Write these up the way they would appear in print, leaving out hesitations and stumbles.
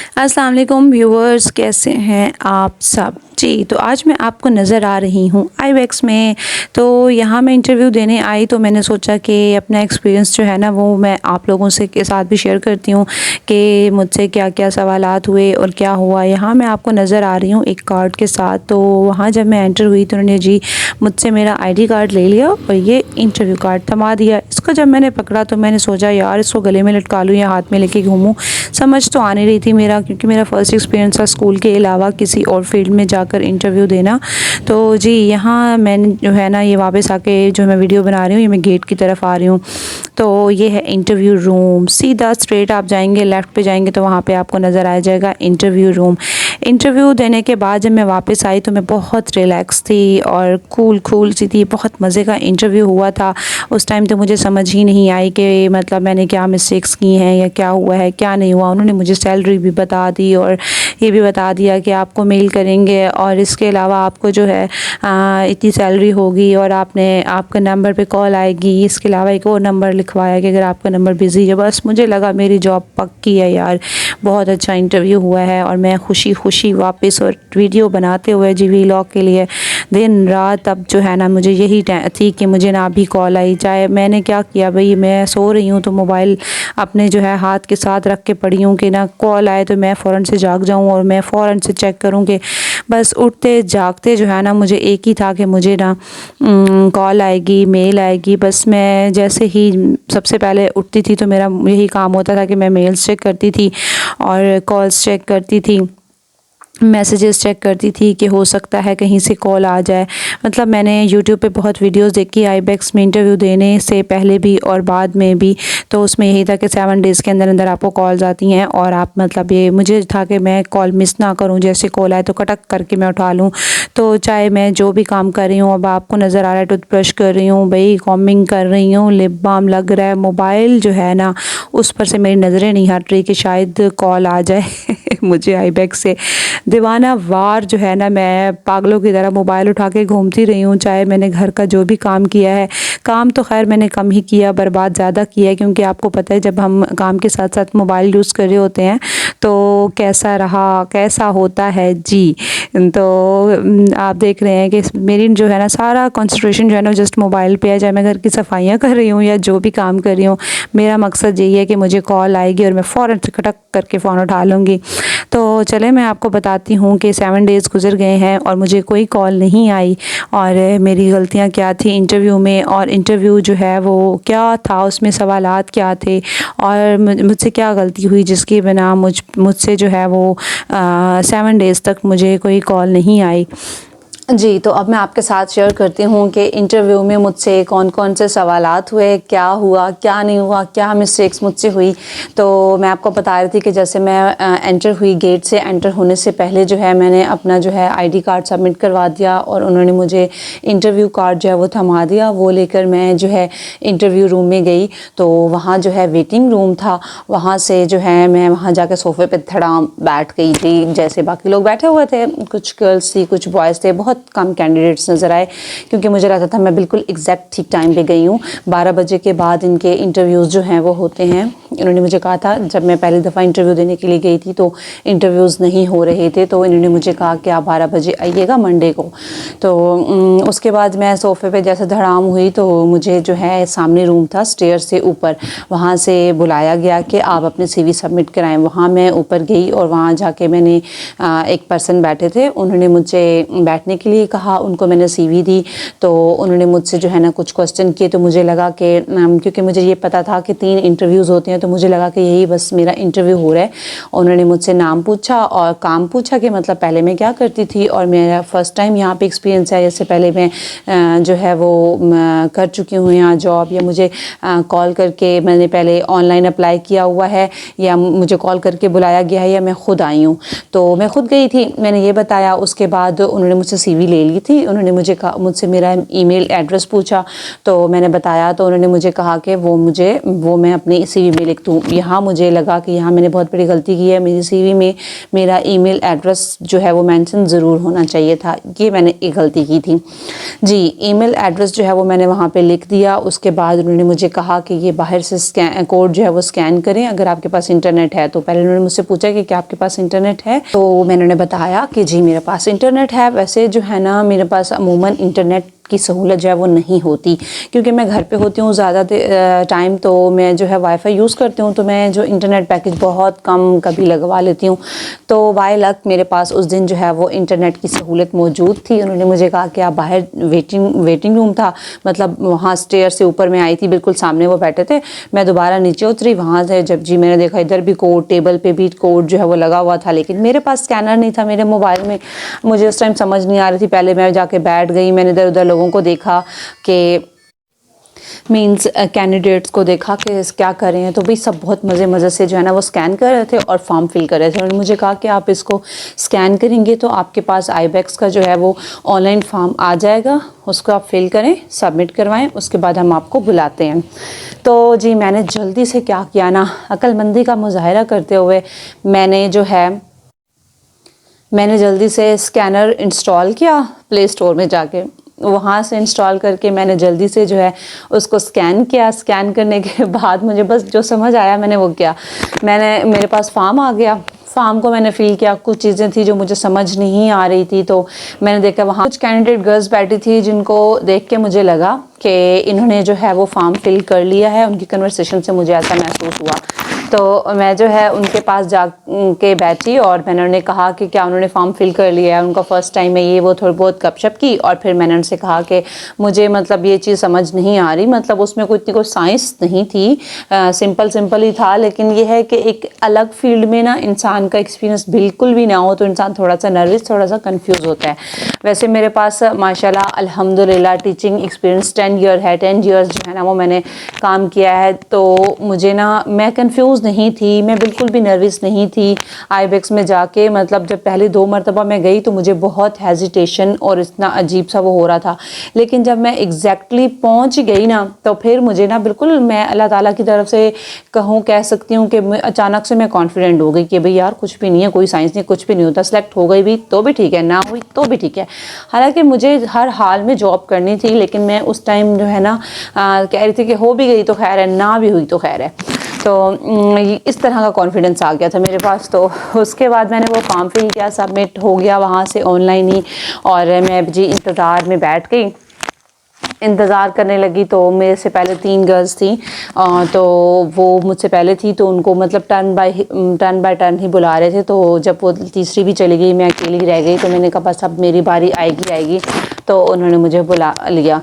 अस्सलाम वालेकुम व्यूवर्स, कैसे हैं आप सब। जी, तो आज मैं आपको नज़र आ रही हूँ आईवेक्स में। तो यहाँ मैं इंटरव्यू देने आई तो मैंने सोचा कि अपना एक्सपीरियंस जो है ना वो मैं आप लोगों से के साथ भी शेयर करती हूँ कि मुझसे क्या क्या सवालात हुए और क्या हुआ। यहाँ मैं आपको नज़र आ रही हूँ एक कार्ड के साथ। तो वहाँ जब मैं एंटर हुई तो उन्होंने जी मुझसे मेरा आईडी कार्ड ले लिया और ये इंटरव्यू कार्ड थमा दिया। इसको जब मैंने पकड़ा तो मैंने सोचा यार इसको गले में लटका लूँ या हाथ में लेके घूमूँ, समझ तो आ नहीं रही थी मेरा, क्योंकि मेरा फ़र्स्ट एक्सपीरियंस था स्कूल के अलावा किसी और फील्ड में जाकर इंटरव्यू देना। तो जी यहाँ मैंने जो है ना ये वापस आके जो मैं वीडियो बना रही हूँ ये मैं गेट की तरफ आ रही हूँ। तो ये है इंटरव्यू रूम। सीधा स्ट्रेट आप जाएंगे, लेफ़्ट पे जाएंगे तो वहाँ पे आपको नज़र आ जाएगा इंटरव्यू रूम। इंटरव्यू देने के बाद जब मैं वापस आई तो मैं बहुत रिलैक्स थी और कूल सी थी। बहुत मज़े का इंटरव्यू हुआ था। उस टाइम तो मुझे समझ ही नहीं आई कि मतलब मैंने क्या मिस्टेक्स की हैं या क्या हुआ है क्या नहीं हुआ। उन्होंने मुझे सैलरी भी बता दी और ये भी बता दिया कि आपको मेल करेंगे और इसके अलावा आपको जो है इतनी सैलरी होगी और आपका नंबर पे कॉल आएगी। इसके अलावा एक और नंबर लिखवाया कि अगर आपका नंबर बिज़ी है। बस मुझे लगा मेरी जॉब पक्की है यार, बहुत अच्छा इंटरव्यू हुआ है। और मैं खुशी वापस और वीडियो बनाते हुए जी वीलॉग के लिए दिन रात अब जो है ना मुझे यही थी कि मुझे ना अभी कॉल आई। चाहे मैंने क्या किया भाई, मैं सो रही हूँ तो मोबाइल अपने जो है हाथ के साथ रख के पड़ी हूँ कि ना कॉल आए तो मैं फ़ौरन से जाग जाऊँ और मैं फ़ौरन से चेक करूँ कि बस उठते जागते जो है ना मुझे एक ही था कि मुझे ना कॉल आएगी, मेल आएगी। बस मैं जैसे ही सबसे पहले उठती थी तो मेरा यही काम होता था कि मैं मेल्स चेक करती थी और कॉल्स चेक करती थी, मैसेजेस चेक करती थी कि हो सकता है कहीं से कॉल आ जाए। मतलब मैंने यूट्यूब पे बहुत वीडियोस देखी आईबैक्स में इंटरव्यू देने से पहले भी और बाद में भी। तो उसमें यही था कि 7 डेज़ के अंदर अंदर आपको कॉल्स आती हैं और आप मतलब ये मुझे था कि मैं कॉल मिस ना करूं, जैसे कॉल आए तो कटक करके मैं उठा लूं। तो चाहे मैं जो भी काम कर रही हूँ, अब आपको नज़र आ रहा है टूथब्रश कर रही हूँ भाई, कॉम्बिंग कर रही हूँ, लिप बाम लग रहा है, मोबाइल जो है ना उस पर से मेरी नज़रें नहीं हट रही कि शायद कॉल आ जाए मुझे आईबैक्स से। दीवाना वार जो है ना मैं पागलों की तरह मोबाइल उठा के घूमती रही हूँ। चाहे मैंने घर का जो भी काम किया है, काम तो खैर मैंने कम ही किया, बर्बाद ज़्यादा किया है, क्योंकि आपको पता है जब हम काम के साथ साथ मोबाइल यूज़ कर रहे होते हैं तो कैसा रहा कैसा होता है जी। तो आप देख रहे हैं कि मेरी जो है ना सारा कंसंट्रेशन जो है ना जस्ट मोबाइल पे है। चाहे मैं घर की सफाइयाँ कर रही हूँ या जो भी काम कर रही हूँ, मेरा मकसद यही है कि मुझे कॉल आएगी और मैं फ़ौरन से खटक करके फ़ोन उठा लूँगी। तो चले मैं आपको बताती हूँ कि 7 डेज़ गुजर गए हैं और मुझे कोई कॉल नहीं आई और मेरी गलतियाँ क्या थी इंटरव्यू में, और इंटरव्यू जो है वो क्या था, उसमें सवालात क्या थे और मुझसे क्या गलती हुई जिसकी बिना मुझसे जो है वो 7 डेज़ तक मुझे कोई कॉल नहीं आई। जी, तो अब मैं आपके साथ शेयर करती हूँ कि इंटरव्यू में मुझसे कौन कौन से सवालात हुए, क्या हुआ क्या नहीं हुआ, क्या मिस्टेक्स मुझसे हुई। तो मैं आपको बता रही थी कि जैसे मैं एंटर हुई, गेट से एंटर होने से पहले जो है मैंने अपना जो है आईडी कार्ड सबमिट करवा दिया और उन्होंने मुझे इंटरव्यू कार्ड जो है वो थमा दिया। वो लेकर मैं जो है इंटरव्यू रूम में गई तो वहाँ जो है वेटिंग रूम था, वहाँ से जो है मैं वहाँ जाकर सोफ़े पे धड़ाम बैठ गई थी। जैसे बाकी लोग बैठे हुए थे, कुछ गर्ल्स थी कुछ बॉयज़ थे, बहुत कम कैंडिडेट्स नज़र आए क्योंकि मुझे लगता था मैं बिल्कुल एग्जैक्ट ठीक टाइम पे गई हूँ। 12 बजे के बाद इनके इंटरव्यूज़ जो हैं वो होते हैं। इन्होंने मुझे कहा था, जब मैं पहली दफ़ा इंटरव्यू देने के लिए गई थी तो इंटरव्यूज़ नहीं हो रहे थे, तो इन्होंने मुझे कहा कि आप 12 बजे आइएगा मंडे को। तो उसके बाद मैं सोफ़े पे जैसे धड़ाम हुई तो मुझे जो है सामने रूम था स्टेयर से ऊपर, वहाँ से बुलाया गया कि आप अपने CV सबमिट कराएं। वहाँ मैं ऊपर गई और वहाँ जाके मैंने एक पर्सन बैठे थे, उन्होंने मुझे बैठने के लिए कहा, उनको मैंने CV दी तो उन्होंने मुझसे जो है ना कुछ क्वेश्चन किए। तो मुझे लगा कि क्योंकि मुझे ये पता था कि 3 इंटरव्यूज़ होते हैं तो मुझे लगा कि यही बस मेरा इंटरव्यू हो रहा है। उन्होंने मुझसे नाम पूछा और काम पूछा कि मतलब पहले मैं क्या करती थी और मेरा फ़र्स्ट टाइम यहाँ पे एक्सपीरियंस है, जैसे पहले मैं जो है वो कर चुकी हूँ यहाँ जॉब, या मुझे कॉल करके मैंने पहले ऑनलाइन अप्लाई किया हुआ है, या मुझे कॉल करके बुलाया गया है, या मैं ख़ुद आई हूँ। तो मैं ख़ुद गई थी, मैंने ये बताया। उसके बाद उन्होंने मुझसे CV सीवी ले ली थी। उन्होंने मुझसे मेरा ईमेल एड्रेस पूछा, तो मैंने बताया, तो उन्होंने मुझे कहा कि वो मैं अपनी सीवी में लिख दूँ। यहाँ मुझे लगा कि यहाँ मैंने बहुत बड़ी गलती की है, मेरी सीवी में मेरा ईमेल एड्रेस जो है वो मेंशन ज़रूर होना चाहिए था, ये मैंने एक गलती की थी जी। ईमेल एड्रेस जो है वो मैंने वहाँ पे लिख दिया। उसके बाद उन्होंने मुझे कहा कि ये बाहर से कोड जो है वो स्कैन करें अगर आपके पास इंटरनेट है। तो पहले उन्होंने मुझसे पूछा कि क्या आपके पास इंटरनेट है, तो मैंने उन्हें बताया कि जी मेरे पास इंटरनेट है। वैसे जो है ना मेरे पास अमूमन इंटरनेट की सहूलत जो है वो नहीं होती, क्योंकि मैं घर पे होती हूँ ज़्यादा टाइम, तो मैं जो है वाईफाई यूज़ करती हूँ, तो मैं जो इंटरनेट पैकेज बहुत कम कभी लगवा लेती हूँ। तो बाय लक मेरे पास उस दिन जो है वो इंटरनेट की सहूलत मौजूद थी। उन्होंने मुझे कहा कि आप बाहर वेटिंग रूम था, मतलब वहाँ स्टेयर से ऊपर मैं आई थी, बिल्कुल सामने वो बैठे थे। मैं दोबारा नीचे उतरी, वहाँ से जब जी मैंने देखा इधर भी कोड, टेबल पे भी कोड जो है वो लगा हुआ था, लेकिन मेरे पास स्कैनर नहीं था मेरे मोबाइल में। मुझे उस टाइम समझ नहीं आ रही थी। पहले मैं जाके बैठ गई, मैंने इधर उधर लोगों को देखा कि मीन्स कैंडिडेट्स को देखा कि क्या कर रहे हैं, तो भाई सब बहुत मज़े से जो है ना वो स्कैन कर रहे थे और फॉर्म फिल कर रहे थे। उन्होंने मुझे कहा कि आप इसको स्कैन करेंगे तो आपके पास आईबैक्स का जो है वो ऑनलाइन फॉर्म आ जाएगा, उसको आप फिल करें, सबमिट करवाएं, उसके बाद हम आपको बुलाते हैं। तो जी मैंने जल्दी से क्या किया ना, अक्लमंदी का मुजाहरा करते हुए मैंने जल्दी से स्कैनर इंस्टॉल किया प्ले स्टोर में जाके। वहाँ से इंस्टॉल करके मैंने जल्दी से जो है उसको स्कैन किया। स्कैन करने के बाद मुझे बस जो समझ आया मैंने वो किया। मेरे पास फॉर्म आ गया, फॉर्म को मैंने फिल किया। कुछ चीज़ें थी जो मुझे समझ नहीं आ रही थी, तो मैंने देखा वहाँ कुछ कैंडिडेट गर्ल्स बैठी थी जिनको देख के मुझे लगा कि इन्होंने जो है वो फॉर्म फिल कर लिया है। उनकी कन्वर्सेशन से मुझे ऐसा महसूस हुआ। तो मैं जो है उनके पास जा के बैठी और मैंने उन्हें कहा कि क्या उन्होंने फॉर्म फिल कर लिया है, उनका फ़र्स्ट टाइम है ये वो, थोड़ी बहुत गपशप की। और फिर मैंने उनसे कहा कि मुझे मतलब ये चीज़ समझ नहीं आ रही, मतलब उसमें कोई साइंस नहीं थी, सिंपल ही था, लेकिन ये है कि एक अलग फील्ड में ना इंसान का एक्सपीरियंस बिल्कुल भी ना हो तो इंसान थोड़ा सा नर्वस, थोड़ा सा कंफ्यूज होता है। वैसे मेरे पास माशाल्लाह अल्हम्दुलिल्लाह टीचिंग एक्सपीरियंस 10 ईयर है, 10 ईयर्स जो है ना वो मैंने काम किया है। तो मुझे ना, मैं कंफ्यूज नहीं थी, मैं बिल्कुल भी नर्वस नहीं थी आईबैक्स में जाके। मतलब जब पहले 2 मरतबा मैं गई तो मुझे बहुत हेजिटेशन और इतना अजीब सा वो हो रहा था, लेकिन जब मैं एग्जैक्टली पहुंच गई ना तो फिर मुझे ना बिल्कुल, मैं अल्लाह ताला की तरफ से कह सकती हूँ कि अचानक से मैं कॉन्फिडेंट हो गई कि भाई यार कुछ भी नहीं है, कोई साइंस नहीं, कुछ भी नहीं होता। सेलेक्ट हो गई भी तो भी ठीक है, ना हुई तो भी ठीक है। हालांकि मुझे हर हाल में जॉब करनी थी, लेकिन मैं उस टाइम जो है ना कह रही थी कि हो भी गई तो खैर है, ना भी हुई तो खैर है। तो इस तरह का कॉन्फिडेंस आ गया था मेरे पास। तो उसके बाद मैंने वो फॉर्म फिल किया, सबमिट हो गया वहाँ से ऑनलाइन ही। और मैं जी इंतज़ार में बैठ गई, इंतज़ार करने लगी। तो मेरे से पहले 3 गर्ल्स थी, तो वो मुझसे पहले थी, तो उनको मतलब टर्न बाय टर्न ही बुला रहे थे। तो जब वो तीसरी भी चली गई, मैं अकेली रह गई, तो मैंने कहा बस अब मेरी बारी आएगी। तो उन्होंने मुझे बुला लिया।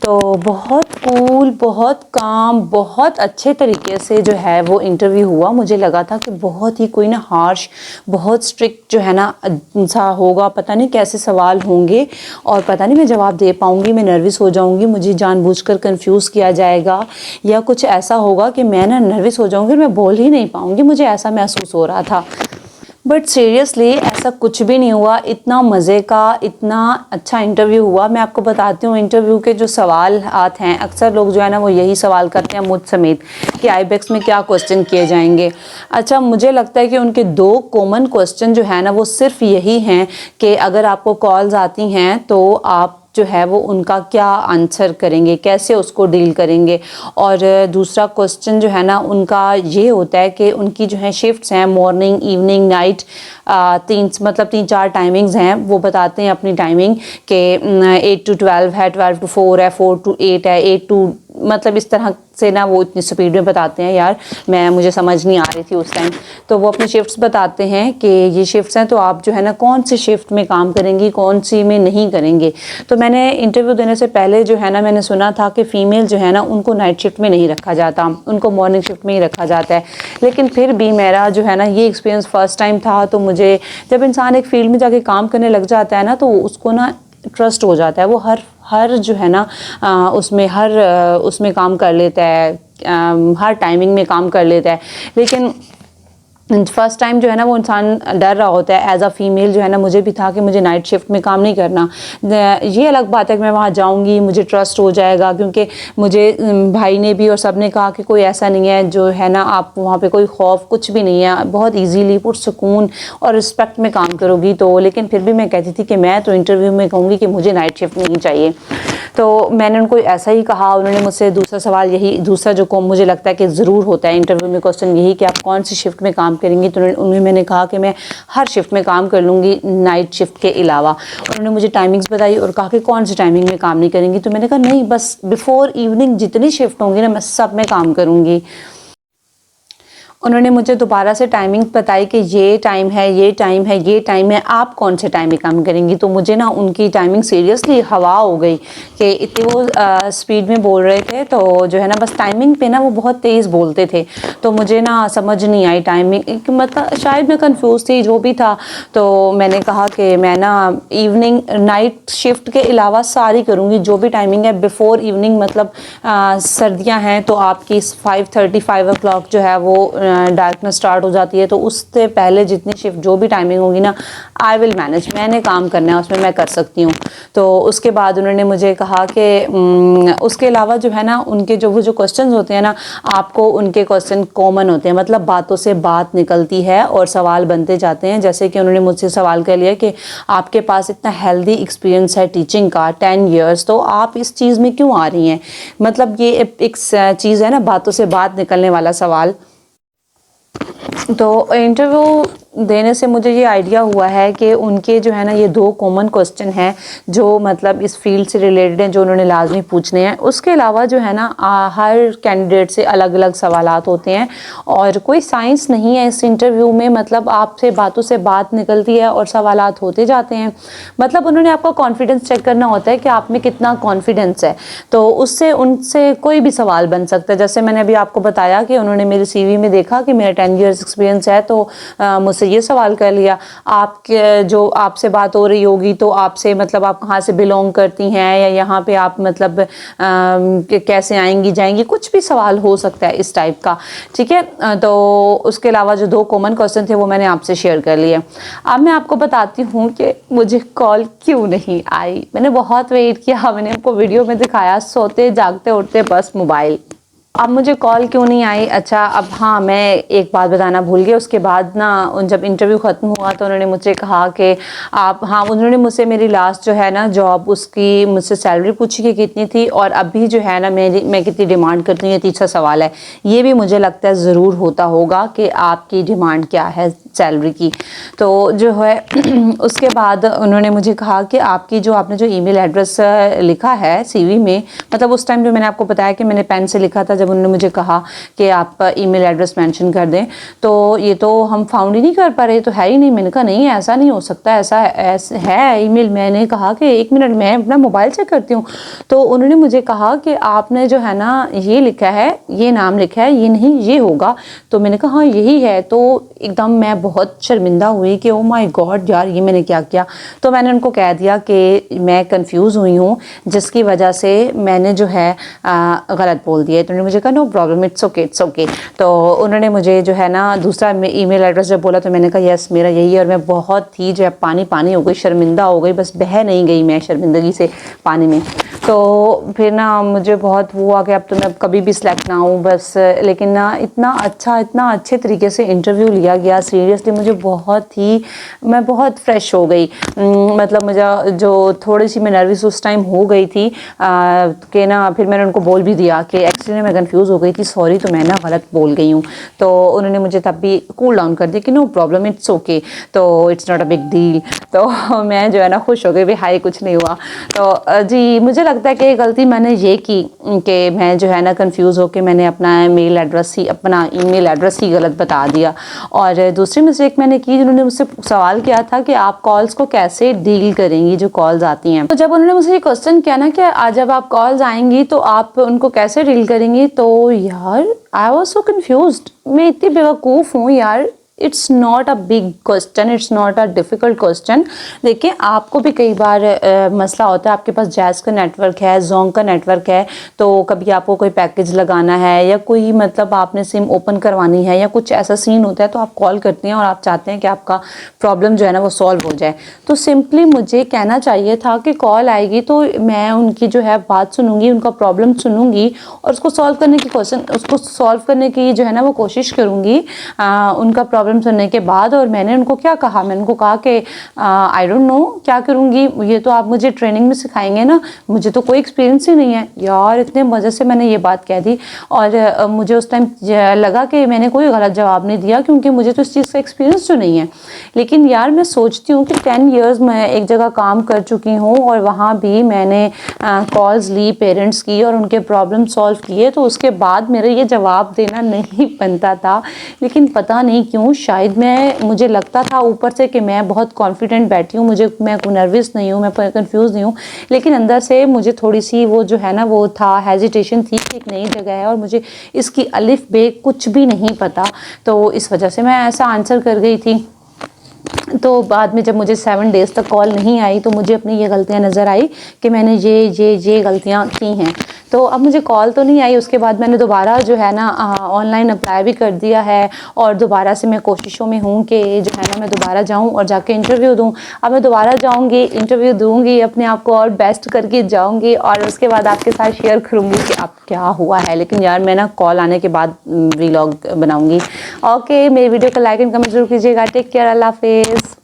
तो बहुत कूल, बहुत काम, बहुत अच्छे तरीके से जो है वो इंटरव्यू हुआ। मुझे लगा था कि बहुत ही कोई ना हार्श, बहुत स्ट्रिक्ट जो है ना सा होगा, पता नहीं कैसे सवाल होंगे और पता नहीं मैं जवाब दे पाऊँगी, मैं नर्वस हो जाऊँगी, मुझे जानबूझकर कंफ्यूज किया जाएगा या कुछ ऐसा होगा कि मैं ना नर्वस हो जाऊँगी और मैं बोल ही नहीं पाऊँगी, मुझे ऐसा महसूस हो रहा था। बट सीरियसली ऐसा कुछ भी नहीं हुआ। इतना मज़े का, इतना अच्छा इंटरव्यू हुआ। मैं आपको बताती हूँ इंटरव्यू के जो सवाल आते हैं, अक्सर लोग जो है ना वो यही सवाल करते हैं मुझ समेत कि आईबैक्स में क्या क्वेश्चन किए जाएंगे। अच्छा, मुझे लगता है कि उनके 2 कॉमन क्वेश्चन जो है ना वो सिर्फ यही हैं कि अगर आपको कॉल्स आती हैं तो आप जो है वो उनका क्या आंसर करेंगे, कैसे उसको डील करेंगे। और दूसरा क्वेश्चन जो है ना उनका ये होता है कि उनकी जो है शिफ्ट्स हैं, मॉर्निंग, इवनिंग, नाइट, 3-4 टाइमिंग्स हैं। वो बताते हैं अपनी टाइमिंग के 8 to 12 है, 12 to 4 है, 4 to 8 है, 8 to, मतलब इस तरह से ना वो इतनी स्पीड में बताते हैं यार, मुझे समझ नहीं आ रही थी उस टाइम। तो वो अपनी शिफ्ट्स बताते हैं कि ये शिफ्ट्स हैं, तो आप जो है ना कौन सी शिफ्ट में काम करेंगी, कौन सी में नहीं करेंगे। तो मैंने इंटरव्यू देने से पहले जो है ना मैंने सुना था कि फ़ीमेल जो है ना उनको नाइट शिफ्ट में नहीं रखा जाता, उनको मॉर्निंग शिफ्ट में ही रखा जाता है। लेकिन फिर भी मेरा जो है ना ये एक्सपीरियंस फ़र्स्ट टाइम था, तो मुझे, जब इंसान एक फील्ड में जाके काम करने लग जाता है ना तो उसको ना ट्रस्ट हो जाता है, वो हर जो है ना उसमें काम कर लेता है, हर टाइमिंग में काम कर लेता है। लेकिन फर्स्ट टाइम जो है ना वो इंसान डर रहा होता है। एज़ अ फ़ीमेल जो है ना मुझे भी था कि मुझे नाइट शिफ्ट में काम नहीं करना। ये अलग बात है कि मैं वहाँ जाऊँगी, मुझे ट्रस्ट हो जाएगा, क्योंकि मुझे भाई ने भी और सब ने कहा कि कोई ऐसा नहीं है जो है ना, आप वहाँ पे कोई खौफ कुछ भी नहीं है, बहुत ईजीली पुरसुकून और रिस्पेक्ट में काम करोगी। तो लेकिन फिर भी मैं कहती थी कि मैं तो इंटरव्यू में कहूँगी कि मुझे नाइट शिफ्ट नहीं चाहिए। तो मैंने उनको ऐसा ही कहा। उन्होंने मुझसे दूसरा सवाल यही, दूसरा जो मुझे लगता है कि ज़रूर होता है इंटरव्यू में क्वेश्चन, यही कि आप कौन सी शिफ्ट में काम करेंगी। तो उन्हें मैंने कहा कि मैं हर शिफ्ट में काम कर लूँगी नाइट शिफ्ट के अलावा। उन्होंने मुझे टाइमिंग्स बताई और कहा कि कौन सी टाइमिंग में काम नहीं करेंगी। तो मैंने कहा नहीं, बस बिफोर इवनिंग जितनी शिफ्ट होंगी ना मैं सब में काम करूँगी। उन्होंने मुझे दोबारा से टाइमिंग बताई कि ये टाइम है, ये टाइम है, ये टाइम है, आप कौन से टाइम में काम करेंगी। तो मुझे ना उनकी टाइमिंग सीरियसली हवा हो गई कि इतने वो स्पीड में बोल रहे थे। तो जो है ना बस टाइमिंग पे ना वो बहुत तेज़ बोलते थे। तो मुझे ना समझ नहीं आई टाइमिंग, मतलब शायद मैं कंफ्यूज थी, जो भी था। तो मैंने कहा कि मैं ना इवनिंग नाइट शिफ्ट के अलावा सारी करूँगी, जो भी टाइमिंग है बिफ़ोर इवनिंग, मतलब सर्दियाँ हैं तो आपकी 5:30 5 o'clock जो है वो डार्कनेस स्टार्ट हो जाती है। तो उससे पहले जितनी शिफ्ट जो भी टाइमिंग होगी ना, आई विल मैनेज, मैंने काम करना है उसमें, मैं कर सकती हूँ। तो उसके बाद उन्होंने मुझे कहा कि उसके अलावा जो है ना उनके जो वो जो क्वेश्चंस होते हैं ना, आपको उनके क्वेश्चन कॉमन होते हैं, मतलब बातों से बात निकलती है और सवाल बनते जाते हैं। जैसे कि उन्होंने मुझसे सवाल कर लिया कि आपके पास इतना हेल्दी एक्सपीरियंस है टीचिंग का 10 years, तो आप इस चीज़ में क्यों आ रही हैं। मतलब ये एक चीज़ है ना, बातों से बात निकलने वाला सवाल। तो इंटरव्यू देने से मुझे ये आइडिया हुआ है कि उनके जो है ना ये 2 कॉमन क्वेश्चन हैं जो मतलब इस फील्ड से रिलेटेड हैं, जो उन्होंने लाजमी पूछने हैं। उसके अलावा जो है ना हर कैंडिडेट से अलग अलग सवालात होते हैं और कोई साइंस नहीं है इस इंटरव्यू में, मतलब आपसे बातों से बात निकलती है और सवालात होते जाते हैं। मतलब उन्होंने आपका कॉन्फिडेंस चेक करना होता है कि आप में कितना कॉन्फिडेंस है, तो उससे उनसे कोई भी सवाल बन सकता है। जैसे मैंने अभी आपको बताया कि उन्होंने मेरे CV में देखा कि मेरा 10 years एक्सपीरियंस है, तो मुझसे ये सवाल कर लिया। आपके जो आपसे बात हो रही होगी तो आपसे मतलब आप कहाँ से बिलोंग करती हैं, या यहाँ पे आप मतलब कैसे आएंगी जाएंगी, कुछ भी सवाल हो सकता है इस टाइप का, ठीक है। तो उसके अलावा जो 2 कॉमन क्वेश्चन थे वो मैंने आपसे शेयर कर लिए। अब मैं आपको बताती हूँ कि मुझे कॉल क्यों नहीं आई। मैंने बहुत वेट किया, मैंने आपको वीडियो में दिखाया, सोते जागते उठते बस मोबाइल। अब मुझे कॉल क्यों नहीं आई। अच्छा, अब हाँ, मैं एक बात बताना भूल गई। उसके बाद ना जब इंटरव्यू ख़त्म हुआ तो उन्होंने मुझसे कहा कि आप, हाँ, उन्होंने मुझसे मेरी लास्ट जो है ना जॉब, उसकी मुझसे सैलरी पूछी कि कितनी थी, और अभी जो है ना मैं कितनी डिमांड करती हूँ। ये तीसरा सवाल है, ये भी मुझे लगता है ज़रूर होता होगा कि आपकी डिमांड क्या है सैलरी की। तो जो है उसके बाद उन्होंने मुझे कहा कि आपकी जो आपने जो ईमेल एड्रेस लिखा है CV में, मतलब उस टाइम जो मैंने आपको बताया कि मैंने पेन से लिखा था, जब उन्होंने मुझे कहा कि आप ईमेल एड्रेस मेंशन कर दें, तो ये तो हम फाउंड ही नहीं कर पा रहे, तो है ही नहीं। मैंने कहा नहीं, ऐसा नहीं हो सकता, ऐसा है ईमेल। मैंने कहा कि 1 मिनट मैं अपना मोबाइल चेक करती हूँ। तो उन्होंने मुझे कहा कि आपने जो है ना ये लिखा है, ये नाम लिखा है, ये नहीं ये होगा। तो मैंने कहा हाँ यही है। तो एकदम मैं बहुत शर्मिंदा हुई कि ओ माय गॉड यार, ये मैंने क्या किया। तो मैंने उनको कह दिया कि मैं कंफ्यूज हुई हूँ, जिसकी वजह से मैंने जो है गलत बोल दिया। तो उन्होंने मुझे कहा no problem, it's okay it's okay. तो उन्होंने मुझे जो है ना दूसरा ईमेल एड्रेस जब बोला तो मैंने कहा यस मेरा यही है। और मैं बहुत ही जो है पानी हो गई, शर्मिंदा हो गई, बस बह नहीं गई मैं शर्मिंदगी से पानी में। तो फिर ना मुझे बहुत हुआ कि अब तो मैं कभी भी सिलेक्ट ना हूँ बस। लेकिन ना इतना अच्छे तरीके से इंटरव्यू लिया गया, सीरियसली मुझे मैं बहुत फ्रेश हो गई। मतलब मुझे जो थोड़ी सी मैं नर्वस उस टाइम हो गई थी कि ना, फिर मैंने उनको बोल भी दिया कि एक्चुअली मैं कंफ्यूज हो गई थी, सॉरी, तो मैं ना गलत बोल गई हूँ। तो उन्होंने मुझे तब भी कूल डाउन कर दिया कि नो प्रॉब्लम, इट्स ओके, तो it's not a big deal. तो मैं जो है ना खुश हो गई, भाई हाई कुछ नहीं हुआ। तो जी मुझे लगता है कि गलती मैंने ये की कि मैं जो है ना कंफ्यूज होकर मैंने अपना अपना ईमेल एड्रेस ही गलत बता दिया। और दूसरी मिस्टेक मैंने की, जिन्होंने मुझसे सवाल किया था कि आप कॉल्स को कैसे डील करेंगी जो कॉल्स आती हैं। तो जब उन्होंने मुझसे ये क्वेश्चन किया ना कि आज जब आप कॉल्स आएंगी तो आप उनको कैसे डील करेंगी, तो यार आई वॉज सो कन्फ्यूज्ड। मैं इतनी बेवकूफ़ हूँ यार, it's not a big question, it's not a difficult question. देखिए आपको भी कई बार मसला होता है, आपके पास जैज़ का नेटवर्क है, ज़ोंग का नेटवर्क है, तो कभी आपको कोई पैकेज लगाना है या कोई मतलब आपने सिम ओपन करवानी है या कुछ ऐसा सीन होता है, तो आप कॉल करते हैं और आप चाहते हैं कि आपका प्रॉब्लम जो है ना वो सॉल्व हो जाए। तो सिंपली मुझे कहना चाहिए था कि कॉल आएगी तो मैं उनकी जो है बात सुनूंगी, उनका प्रॉब्लम सुनूंगी और उसको सॉल्व करने की जो है ना वो कोशिश करूंगी उनका प्रॉब्लम सुनने के बाद। और मैंने उनको क्या कहा, मैंने उनको कहा कि आई डोंट नो क्या करूंगी, ये तो आप मुझे ट्रेनिंग में सिखाएंगे ना, मुझे तो कोई एक्सपीरियंस ही नहीं है। यार इतने मज़े से मैंने ये बात कह दी और मुझे उस टाइम लगा कि मैंने कोई गलत जवाब नहीं दिया, क्योंकि मुझे तो इस चीज़ का एक्सपीरियंस तो नहीं है। लेकिन यार मैं सोचती हूँ कि 10 इयर्स मैं एक जगह काम कर चुकी हूँ और वहाँ भी मैंने कॉल्स ली पेरेंट्स की और उनके प्रॉब्लम सॉल्व किए, तो उसके बाद मेरा ये जवाब देना नहीं बनता था। लेकिन पता नहीं क्यों, शायद मुझे लगता था ऊपर से कि मैं बहुत कॉन्फिडेंट बैठी हूँ, मैं नर्वस नहीं हूँ, मैं कंफ्यूज नहीं हूँ, लेकिन अंदर से मुझे थोड़ी सी वो जो है ना वो था, हेजिटेशन थी कि एक नई जगह है और मुझे इसकी अलिफ बे कुछ भी नहीं पता। तो इस वजह से मैं ऐसा आंसर कर गई थी। तो बाद में जब मुझे 7 डेज़ तक कॉल नहीं आई तो मुझे अपनी ये गलतियां नज़र आई कि मैंने ये गलतियां की हैं। तो अब मुझे कॉल तो नहीं आई, उसके बाद मैंने दोबारा जो है ना ऑनलाइन अप्लाई भी कर दिया है और दोबारा से मैं कोशिशों में हूँ कि जो है ना मैं दोबारा जाऊँ और जाके इंटरव्यू दूँ। अब मैं दोबारा जाऊँगी, इंटरव्यू दूँगी, अपने आप को और बेस्ट करके जाऊँगी और उसके बाद आपके साथ शेयर करूँगी कि अब क्या हुआ है। लेकिन यार मैं ना कॉल आने के बाद व्लॉग बनाऊँगी। ओके, मेरी वीडियो को लाइक एंड कमेंट जरूर कीजिएगा। टेक केयर, अल्लाह हाफिज़।